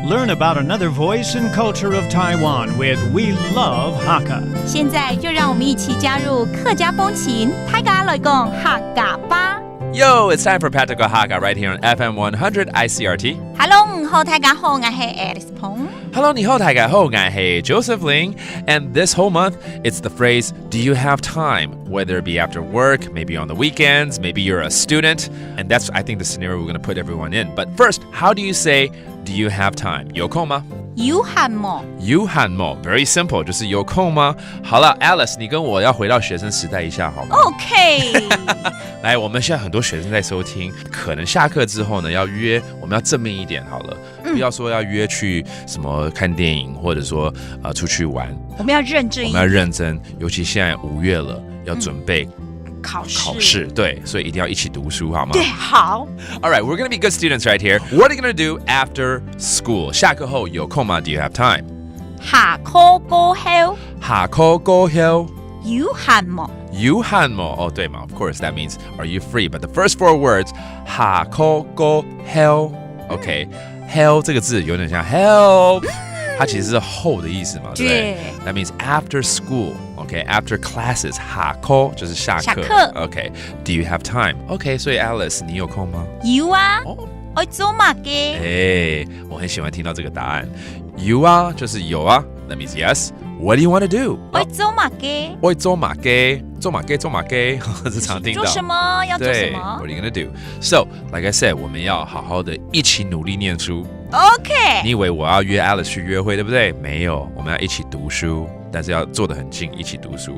Learn about another voice and culture of Taiwan with We Love Hakka. 现在就让我们一起加入客家风情，大家来讲客家吧。Yo, it's time for Practical Hakka right here on FM 100 ICRT. Hello， 你好，大家好，我是 Alice 彭。Hello, 你好，大家好，我是 Joseph Ling. And this whole month, it's the phrase, do you have time? Whether it be after work, maybe on the weekends, maybe you're a student. And that's, I think, the scenario we're going to put everyone in. But first, how do you say, do you have time? 有空吗？有空吗？有空吗 Very simple, 就是有空吗？好了 Alice, 你跟我要回到学生时代一下好吗？ OK 来，我们现在很多学生在收听，可能下课之后呢要约，我们要正面一点好了，不要说要约去什么看电影，或者说出去玩，我们要认真一点，我们要认真，尤其现在5月了，要准备考试，对，所以一定要一起读书，好吗？对，好。All right, we're gonna be good students right here. What are you gonna do after school? 下课后有空吗 Do you have time? 下课過後下課過後有空嗎？有空嗎？哦，对嘛 Of course, that means are you free? But the first 4 words 下課過後 OK, help 这个字有点像 help 它其实是后的意思嘛，对不对？ That means after school, okay? After classes, 下課就是下課 Okay, do you have time? Okay, 所以 Alice, 你有空嗎？有啊，我做乜嘅？我很喜歡聽到這個答案。有啊，就是有啊。That means yes. What do you want to do? 我做乜嘅？我做馬雞，做馬雞，這常聽到。做什麼？要做什麼？ What are you gonna do? So, like I said, 我們要好好的一起努力念書。OK 你以為我要約 Alice 去約會，對不對？沒有，我們要一起讀書，但是要坐得很近，一起讀書。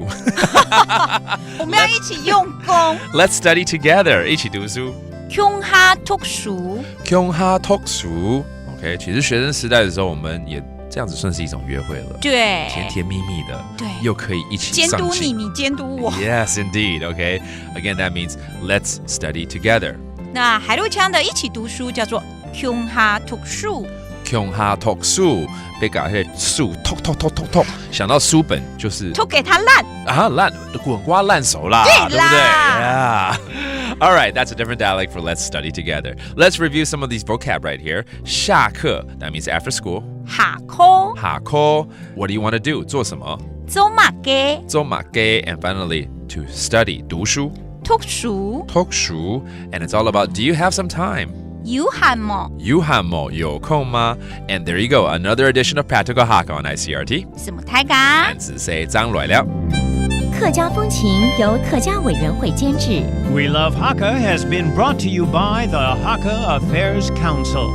我們要一起用功。Let's study together， 一起讀書。共下讀書。共下讀書。OK， 其實學生時代的時候，我們也這樣子算是一種約會了。對，甜甜蜜蜜的，對，又可以一起上進。監督你，你監督我。Yes, indeed. Okay. Again, that means let's study together. 那海陸腔的一起讀書叫做共下讀書。共下讀書，被搞些書，吐，想到書本就是吐給他爛啊，爛滾瓜爛熟啦，對不對 ？Yeah. All right, that's a different dialect for let's study together. Let's review some of these vocab right here. 下課 that means after school. 下課。下課 what do you want to do? 做什麼？做乜嘅？做乜嘅 And finally, to study 讀書。讀書。讀書 And it's all about do you have some time? 有空嗎？有空嗎？有空嗎 And there you go, another edition of Practical Hakka on ICRT. 什麼大家？單詞say 張來了。客家風情由客家委員會監製。We Love Hakka has been brought to you by the Hakka Affairs Council.